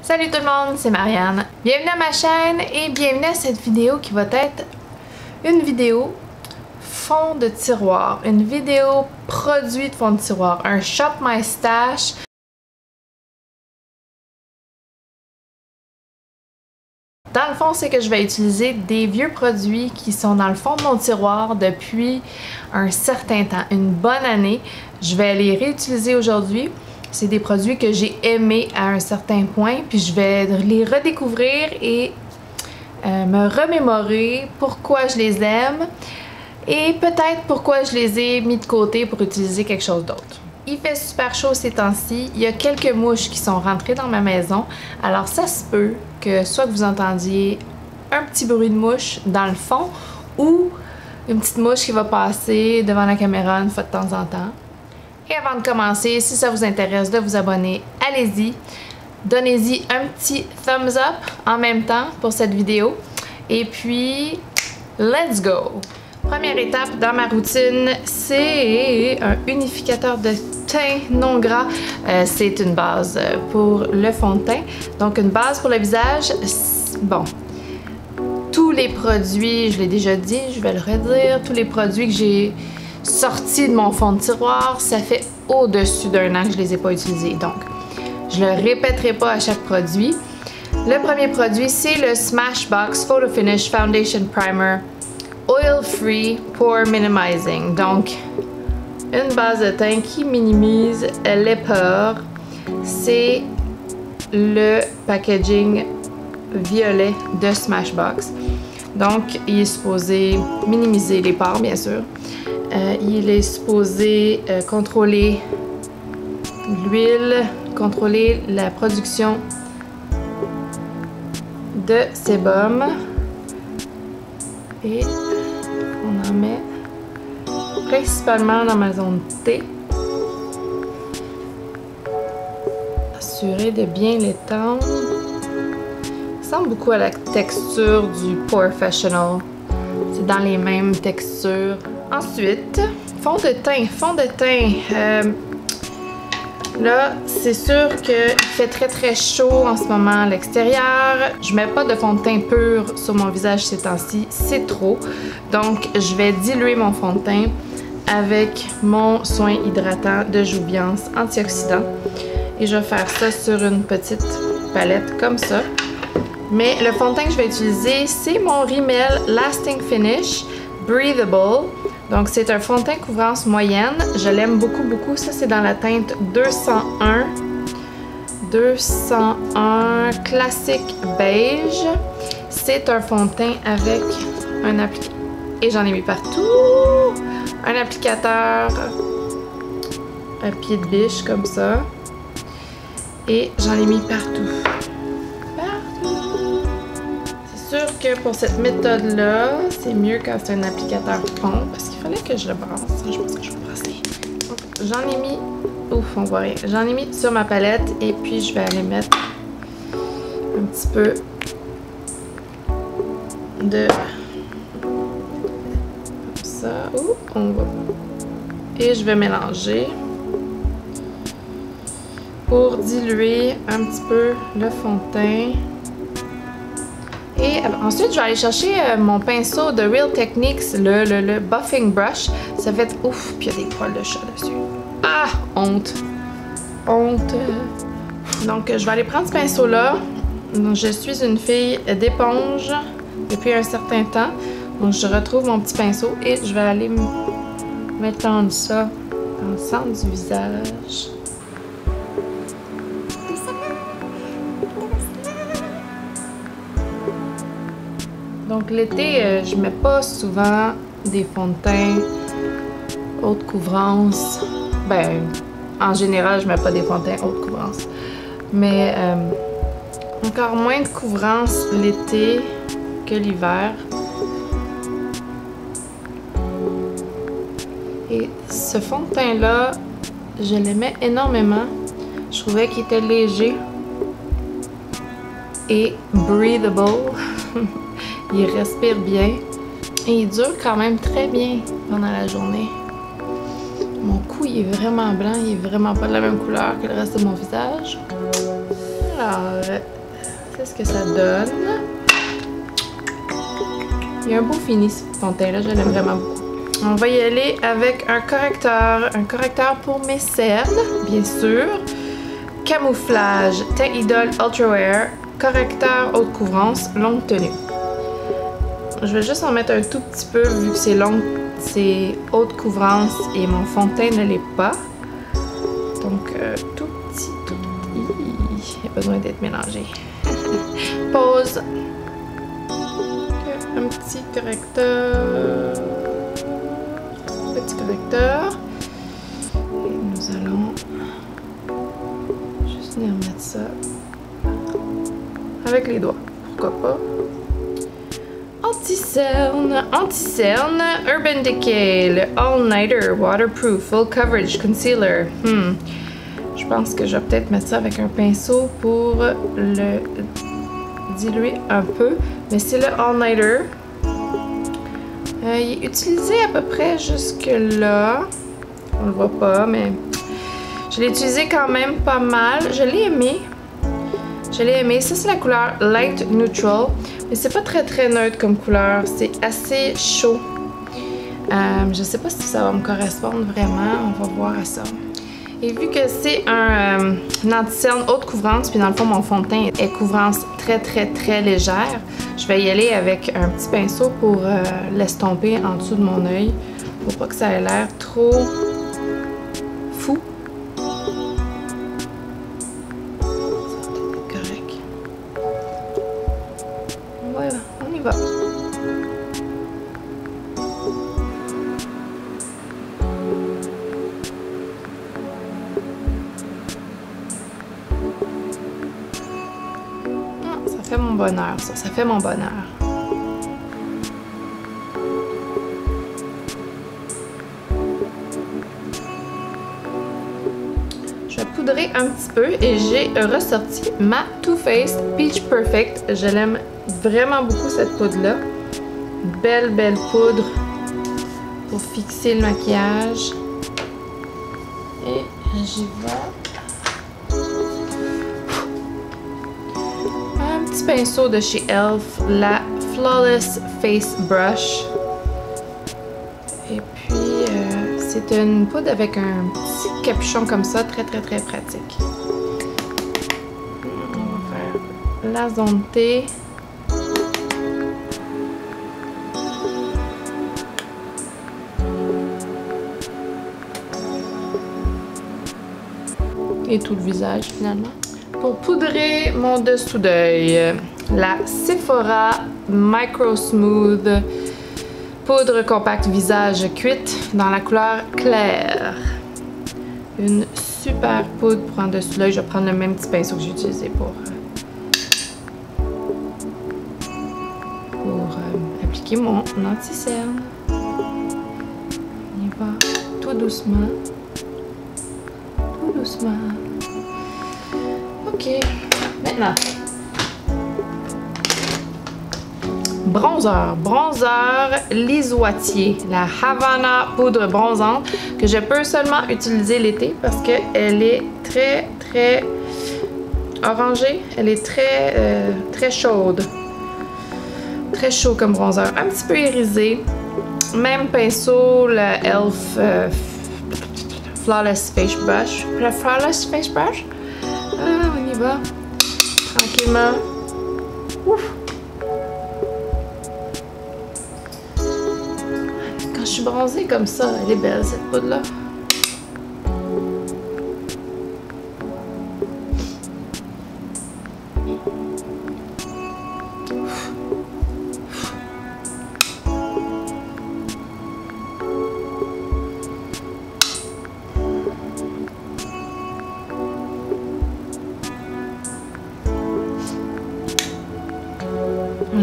Salut tout le monde, c'est Marianne. Bienvenue à ma chaîne et bienvenue à cette vidéo qui va être une vidéo fond de tiroir, une vidéo produit de fond de tiroir, un Shop My Stash. Dans le fond, c'est que je vais utiliser des vieux produits qui sont dans le fond de mon tiroir depuis un certain temps, une bonne année. Je vais les réutiliser aujourd'hui. C'est des produits que j'ai aimés à un certain point, puis je vais les redécouvrir et me remémorer pourquoi je les aime et peut-être pourquoi je les ai mis de côté pour utiliser quelque chose d'autre. Il fait super chaud ces temps-ci, il y a quelques mouches qui sont rentrées dans ma maison, alors ça se peut que soit que vous entendiez un petit bruit de mouche dans le fond ou une petite mouche qui va passer devant la caméra une fois de temps en temps. Et avant de commencer, si ça vous intéresse de vous abonner, allez-y. Donnez-y un petit thumbs up en même temps pour cette vidéo. Et puis, let's go! Première étape dans ma routine, c'est un unificateur de teint non gras. C'est une base pour le fond de teint. Donc, une base pour le visage. Bon, tous les produits, je l'ai déjà dit, je vais le redire, tous les produits que j'ai sortis de mon fond de tiroir, ça fait au-dessus d'un an que je les ai pas utilisés. Donc, je le répéterai pas à chaque produit. Le premier produit, c'est le Smashbox Photo Finish Foundation Primer Oil Free Pore Minimizing. Donc, une base de teint qui minimise les pores. C'est le packaging violet de Smashbox. Donc, il est supposé minimiser les pores, bien sûr. Il est supposé contrôler l'huile, contrôler la production de sébum. Et on en met principalement dans ma zone T. Assurer de bien l'étendre. Ça ressemble beaucoup à la texture du Porefessional. C'est dans les mêmes textures. Ensuite, fond de teint. Fond de teint. Là, c'est sûr qu'il fait très chaud en ce moment à l'extérieur. Je mets pas de fond de teint pur sur mon visage ces temps-ci, c'est trop. Donc, je vais diluer mon fond de teint avec mon soin hydratant de Jouviance antioxydant. Et je vais faire ça sur une petite palette comme ça. Mais le fond de teint que je vais utiliser, c'est mon Rimmel Lasting Finish Breathable. Donc, c'est un fond de teint couvrance moyenne. Je l'aime beaucoup. Ça, c'est dans la teinte 201. 201 classique beige. C'est un fond de teint avec un applicateur. Et j'en ai mis partout. Un applicateur à pied de biche, comme ça. Et j'en ai mis partout. C'est sûr que pour cette méthode-là, c'est mieux quand c'est un applicateur fond, parce qu'il fallait que je le brasse. Je pense que je vais brasser. J'en ai mis... Ouf, on voit rien. J'en ai mis sur ma palette et puis je vais aller mettre un petit peu de... Comme ça. Ouh, on va... Et je vais mélanger pour diluer un petit peu le fond de teint. Et ensuite, je vais aller chercher mon pinceau de Real Techniques, le Buffing Brush. Ça fait ouf, puis il y a des poils de chat dessus. Ah, honte. Honte. Donc, je vais aller prendre ce pinceau-là. Je suis une fille d'éponge depuis un certain temps. Donc, je retrouve mon petit pinceau et je vais aller m'étendre ça dans le centre du visage. Donc l'été, je mets pas souvent des fonds de teint haute couvrance. Ben, en général, je mets pas des fonds de teint haute couvrance. Mais encore moins de couvrance l'été que l'hiver. Et ce fond de teint-là, je l'aimais énormément. Je trouvais qu'il était léger et breathable. Il respire bien et il dure quand même très bien pendant la journée. Mon cou, il est vraiment blanc, il est vraiment pas de la même couleur que le reste de mon visage. Alors, c'est ce que ça donne. Il y a un beau fini ce fond de teint-là, je l'aime vraiment beaucoup. On va y aller avec un correcteur pour mes cernes, bien sûr. Camouflage, teint Idol Ultra Wear, correcteur haute couvrance, longue tenue. Je vais juste en mettre un tout petit peu vu que c'est haute couvrance et mon fond de teint ne l'est pas. Donc tout petit, il a besoin d'être mélangé. Pause. Un petit correcteur. Petit correcteur. Et nous allons juste venir mettre ça avec les doigts. Pourquoi pas? Anti-cerne. Anti-cerne. Urban Decay. Le All Nighter Waterproof Full Coverage Concealer. Je pense que je vais peut-être mettre ça avec un pinceau pour le diluer un peu. Mais c'est le All Nighter. Il est utilisé à peu près jusque là. On le voit pas, mais je l'ai utilisé quand même pas mal. Je l'ai aimé. Je l'ai aimé. Ça, c'est la couleur Light Neutral. Mais c'est pas très très neutre comme couleur. C'est assez chaud. Je sais pas si ça va me correspondre vraiment. On va voir à ça. Et vu que c'est un anti-cerne haute couvrance, puis dans le fond, mon fond de teint est couvrance très très très légère, je vais y aller avec un petit pinceau pour l'estomper en dessous de mon œil, pour pas que ça ait l'air trop fou. Ça va peut-être être correct. Voilà, on y va. Ça fait mon bonheur, ça fait mon bonheur. Je vais poudrer un petit peu et j'ai ressorti ma Too Faced Peach Perfect. Je l'aime vraiment beaucoup cette poudre-là. Belle poudre pour fixer le maquillage. Et j'y vais. Petit pinceau de chez Elf, la Flawless Face Brush. Et puis, c'est une poudre avec un petit capuchon comme ça, très pratique. On va faire la zone T. Et tout le visage finalement. Pour poudrer mon dessous d'œil, la Sephora Micro Smooth poudre compacte visage cuite dans la couleur claire. Une super poudre pour en dessous de l'œil. Je vais prendre le même petit pinceau que j'ai utilisé pour appliquer mon anti-cerne. On y va tout doucement. Tout doucement. Ok, maintenant. Bronzer l'isoatier, la Havana poudre bronzante que je peux seulement utiliser l'été parce qu'elle est très orangée, elle est très chaude. Très chaud comme bronzer, un petit peu irisé. Même pinceau, le Elf Flawless Face Brush. La Flawless Face Brush. On y va. Tranquillement. Ouf. Quand je suis bronzée comme ça, elle est belle cette poudre-là.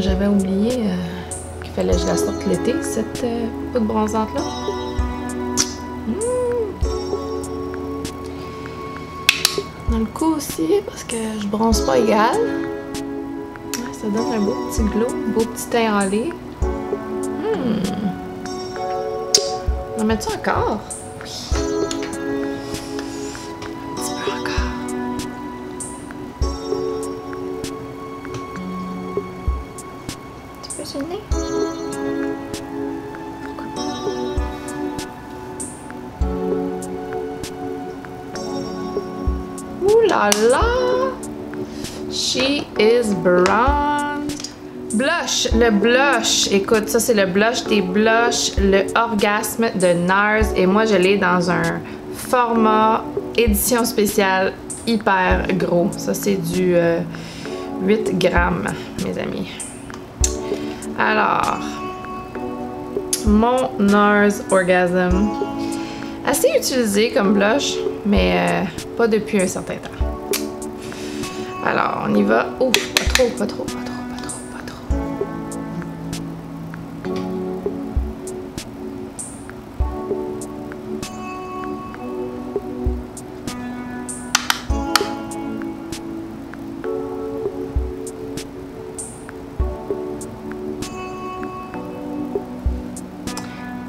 J'avais oublié qu'il fallait que je la sorte l'été, cette poudre bronzante-là. Dans le cou aussi, parce que je bronze pas égal. Ouais, ça donne un beau petit glow, un beau petit teint râlé. On va mettre ça encore? Oui. Un petit peu encore. sur le nez? Ouh là là! She is blonde. Blush, le blush. Écoute, ça c'est le blush des blushs, le orgasme de NARS. Et moi je l'ai dans un format édition spéciale hyper gros. Ça c'est du 8 grammes, mes amis. Alors, mon NARS Orgasm. Assez utilisé comme blush, mais pas depuis un certain temps. Alors, on y va. Ouf, pas trop, pas trop, pas trop, pas trop, pas trop.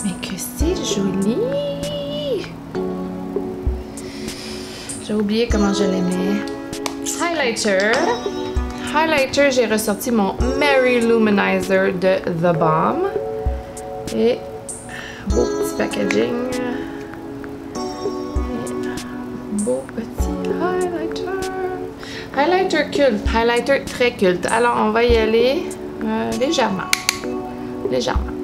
Mais que c'est joli! J'ai oublié comment je l'aimais. Highlighter. Highlighter, j'ai ressorti mon Mary Luminizer de The Balm. Et beau petit packaging. Et beau petit highlighter. Highlighter culte. Highlighter très culte. Alors, on va y aller légèrement. Légèrement.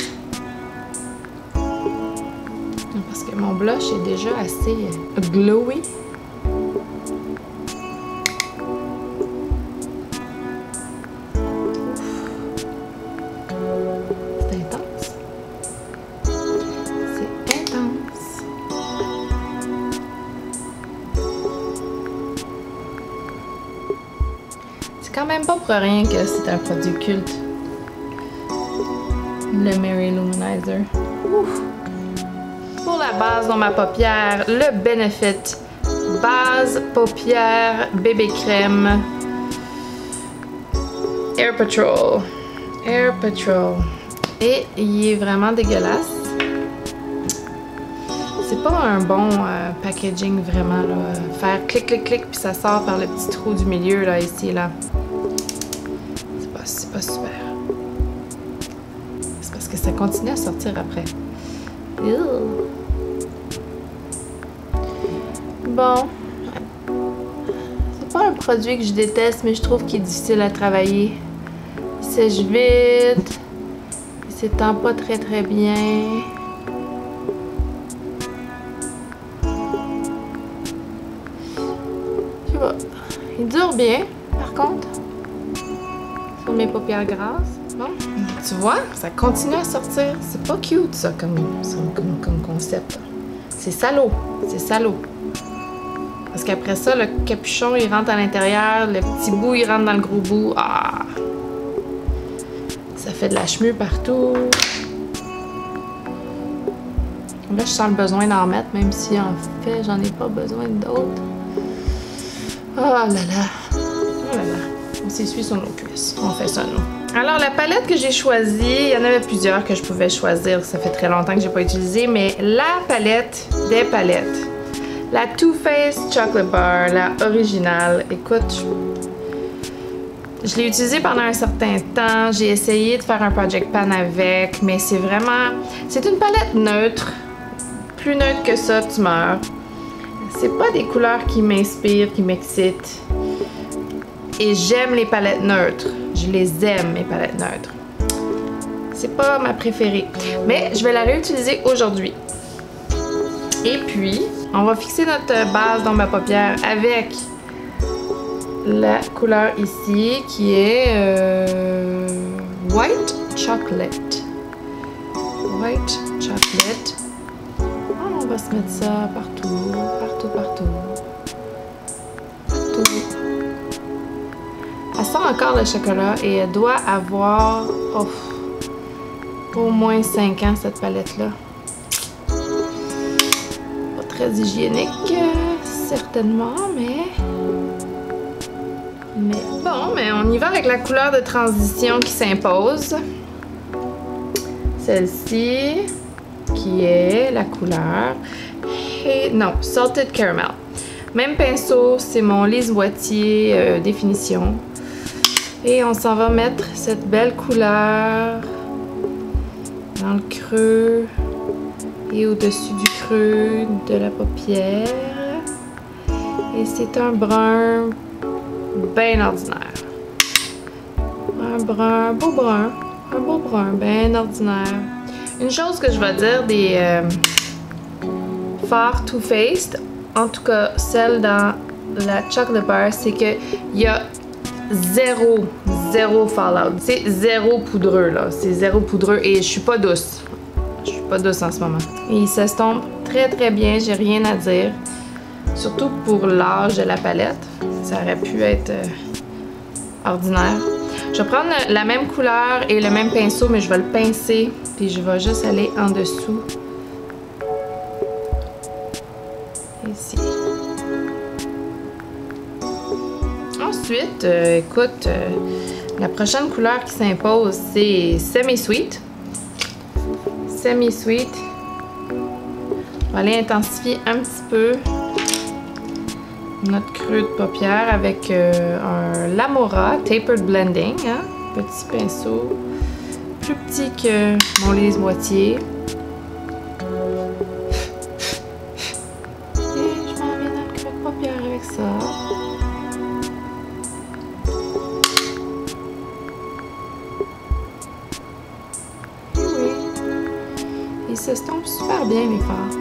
Parce que mon blush est déjà assez glowy. Quand même pas pour rien que c'est un produit culte. Le Mary Luminizer. Ouf. Pour la base dans ma paupière, le Benefit base paupière bébé crème Air Patrol. Air Patrol. Et il est vraiment dégueulasse. C'est pas un bon packaging vraiment là. Faire clic clic clic puis ça sort par le petit trou du milieu là ici là. C'est pas super. C'est parce que ça continue à sortir après. Ew. Bon. C'est pas un produit que je déteste, mais je trouve qu'il est difficile à travailler. Il sèche vite. Il s'étend pas très très bien. Je sais pas. Il dure bien, par contre. Sur mes paupières grasses. Bon. Tu vois, ça continue à sortir. C'est pas cute, ça, comme concept. C'est salaud. C'est salaud. Parce qu'après ça, le capuchon, il rentre à l'intérieur. Le petit bout, il rentre dans le gros bout. Ah! Ça fait de la chemue partout. Là, je sens le besoin d'en mettre, même si, en fait, j'en ai pas besoin d'autres. Oh là là. Oh là là. On s'essuie sur nos cuisses. On fait ça, nous. Alors, la palette que j'ai choisie, il y en avait plusieurs que je pouvais choisir. Ça fait très longtemps que j'ai pas utilisé, mais la palette des palettes. La Too Faced Chocolate Bar, la originale. Écoute, je l'ai utilisée pendant un certain temps. J'ai essayé de faire un project pan avec, mais c'est vraiment... C'est une palette neutre. Plus neutre que ça, tu meurs. C'est pas des couleurs qui m'inspirent, qui m'excitent. Et j'aime les palettes neutres. Je les aime, mes palettes neutres. C'est pas ma préférée. Mais je vais la réutiliser aujourd'hui. Et puis, on va fixer notre base dans ma paupière avec la couleur ici qui est White Chocolate. White Chocolate. Oh, on va se mettre ça partout, partout, partout. Partout. Elle sent encore le chocolat et elle doit avoir au moins 5 ans cette palette-là. Pas très hygiénique, certainement, mais bon, mais on y va avec la couleur de transition qui s'impose. Celle-ci, qui est la couleur... non, Salted Caramel. Même pinceau, c'est mon Lise Boitier définition. Et on s'en va mettre cette belle couleur dans le creux et au-dessus du creux de la paupière. Et c'est un brun bien ordinaire. Un beau brun, bien ordinaire. Une chose que je vais dire des fards Too Faced, en tout cas celle dans la Chocolate Bar, c'est qu'il y a zéro fallout. C'est zéro poudreux là, c'est zéro poudreux et je suis pas douce. Je suis pas douce en ce moment. Et il s'estompe très bien, j'ai rien à dire. Surtout pour l'âge de la palette, ça aurait pu être ordinaire. Je vais prendre la même couleur et le même pinceau, mais je vais le pincer, puis je vais juste aller en dessous. Ici. Ensuite, écoute, la prochaine couleur qui s'impose, c'est Semi Sweet. Semi Sweet. On va aller intensifier un petit peu notre creux de paupière avec un Lamora Tapered Blending, hein? Petit pinceau, plus petit que mon lisse-boîtier. Et je m'en viens dans le creux de paupière avec ça. Et oui, il s'estompe super bien mes fards.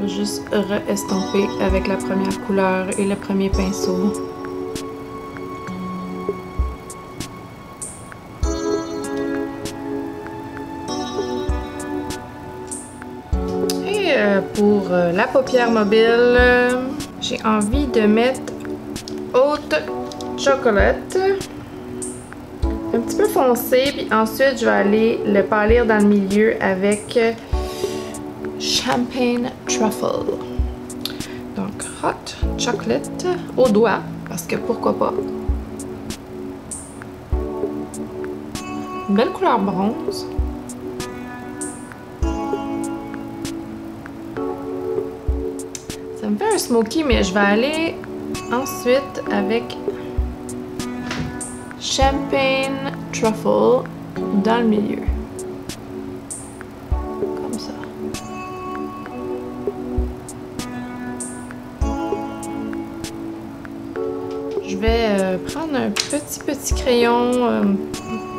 Juste re-estomper avec la première couleur et le premier pinceau. Et pour la paupière mobile, j'ai envie de mettre Haute Chocolate. Un petit peu foncé, puis ensuite je vais aller le pâlir dans le milieu avec Champagne Truffle. Donc, Hot Chocolate au doigt, parce que pourquoi pas. Une belle couleur bronze. Ça me fait un smoky, mais je vais aller ensuite avec Champagne Truffle dans le milieu. Je vais prendre un petit crayon,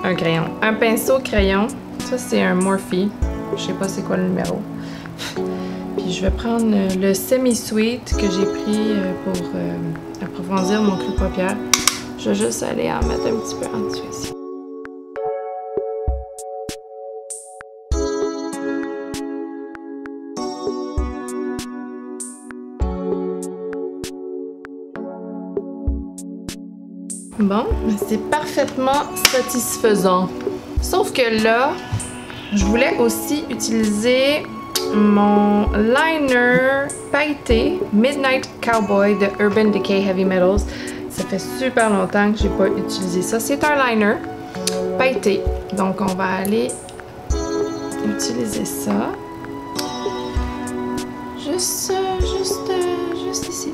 un pinceau crayon. Ça c'est un Morphe, je sais pas c'est quoi le numéro. Puis je vais prendre le Semi Sweet que j'ai pris pour approfondir mon creux de paupière. Je vais juste aller en mettre un petit peu en dessous ici. Bon, c'est parfaitement satisfaisant. Sauf que là, je voulais aussi utiliser mon liner pailleté Midnight Cowboy de Urban Decay Heavy Metals. Ça fait super longtemps que j'ai pas utilisé ça. C'est un liner pailleté. Donc, on va aller utiliser ça. Juste ici.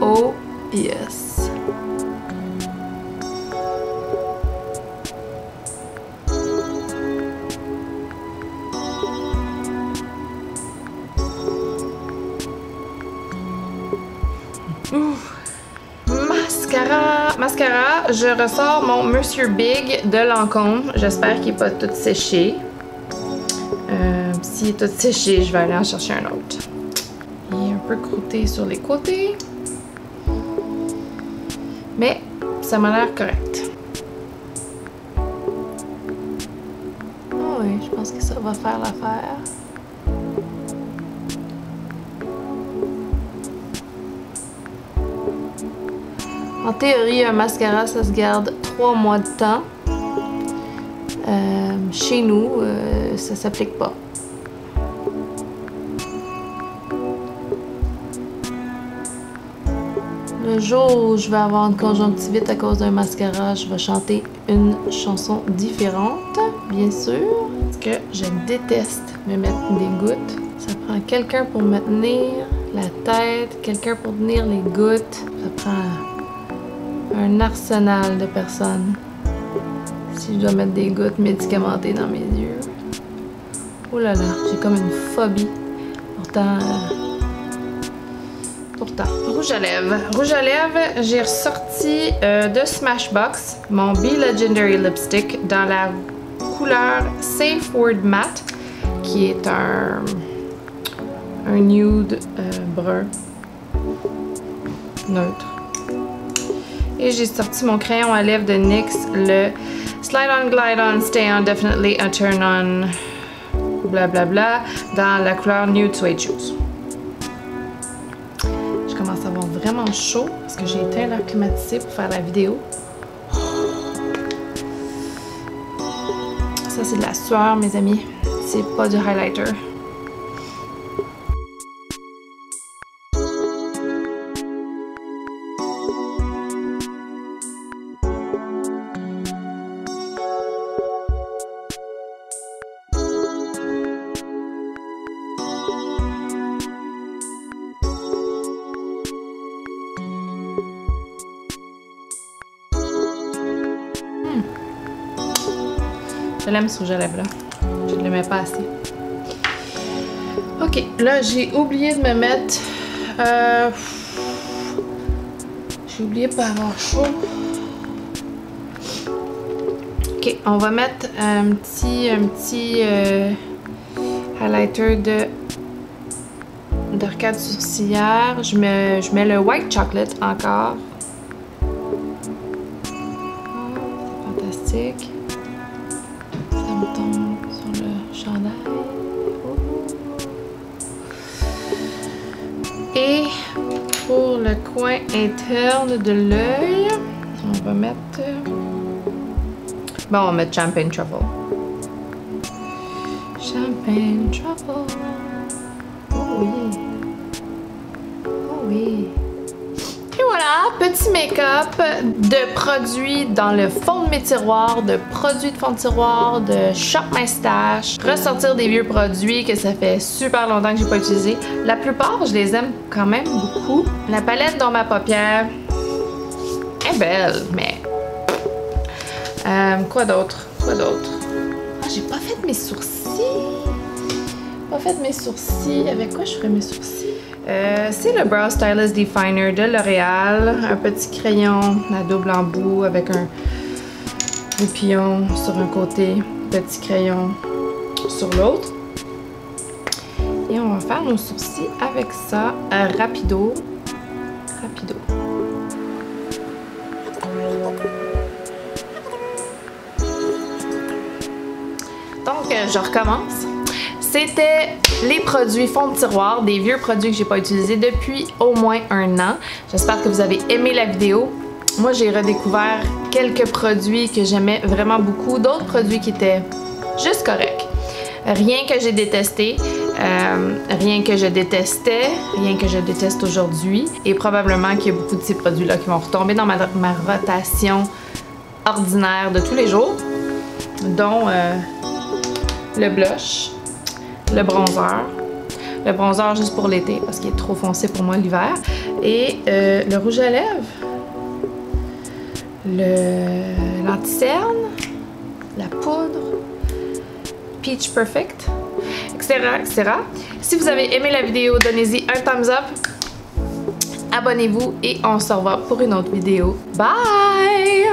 Oh yes. Ouf. Mascara, je ressors mon Monsieur Big de Lancôme. J'espère qu'il n'est pas tout séché. S'il est tout séché, je vais aller en chercher un autre. Il est un peu croûté sur les côtés. Mais ça m'a l'air correct. Oh oui, je pense que ça va faire l'affaire. En théorie, un mascara, ça se garde 3 mois de temps. Chez nous, ça s'applique pas. Là, le jour où je vais avoir une conjonctivite à cause d'un mascara, je vais chanter une chanson différente, bien sûr. Parce que je déteste me mettre des gouttes. Ça prend quelqu'un pour me tenir la tête, quelqu'un pour tenir les gouttes. Ça prend un arsenal de personnes. Si je dois mettre des gouttes médicamentées dans mes yeux. Oh là là, j'ai comme une phobie. Pourtant, rouge à lèvres. Rouge à lèvres, j'ai ressorti de Smashbox mon Be Legendary Lipstick dans la couleur Safe Word Matte, qui est un nude brun neutre. Et j'ai sorti mon crayon à lèvres de NYX, le Slide On, Glide On, Stay On, Definitely a Turn On, blablabla, dans la couleur Nude Suede Shoes. Je commence à avoir vraiment chaud parce que j'ai éteint l'air climatisé pour faire la vidéo. Ça, c'est de la sueur, mes amis. C'est pas du highlighter. Je l'aime ce rouge à lèvres là. Je ne le mets pas assez. Ok, là j'ai oublié de me mettre. J'ai oublié de pas avoir chaud. Ok, on va mettre un petit highlighter d'arcade sourcilière. Je mets le white chocolate encore. Oh, c'est fantastique. Tombe sur le chandail. Et pour le coin interne de l'œil, on va mettre... Bon, on va mettre Champagne Truffle. Champagne Truffle. Oh oui. Oh oui. Et voilà, petit make-up de produits dans le fond de mes tiroirs, de produits de fond de tiroir, de Shop My Stash, ressortir des vieux produits que ça fait super longtemps que j'ai pas utilisé. La plupart, je les aime quand même beaucoup. La palette dans ma paupière est belle, mais... quoi d'autre? Quoi d'autre? Ah, j'ai pas fait mes sourcils. Pas fait mes sourcils. Avec quoi je ferais mes sourcils? C'est le Brow Stylist Definer de L'Oréal. Un petit crayon à double embout avec un goupillon sur un côté, petit crayon sur l'autre. Et on va faire nos sourcils avec ça, rapido. Rapido. Donc, je recommence. C'était les produits fond de tiroir, des vieux produits que j'ai pas utilisés depuis au moins un an. J'espère que vous avez aimé la vidéo. Moi, j'ai redécouvert quelques produits que j'aimais vraiment beaucoup, d'autres produits qui étaient juste corrects. Rien que j'ai détesté, rien que je détestais, rien que je déteste aujourd'hui. Et probablement qu'il y a beaucoup de ces produits-là qui vont retomber dans ma rotation ordinaire de tous les jours, dont le blush, le bronzer juste pour l'été parce qu'il est trop foncé pour moi l'hiver, et le rouge à lèvres, l'anti-cerne, la poudre, Peach Perfect, etc., etc. Si vous avez aimé la vidéo, donnez-y un thumbs up, abonnez-vous et on se revoit pour une autre vidéo. Bye!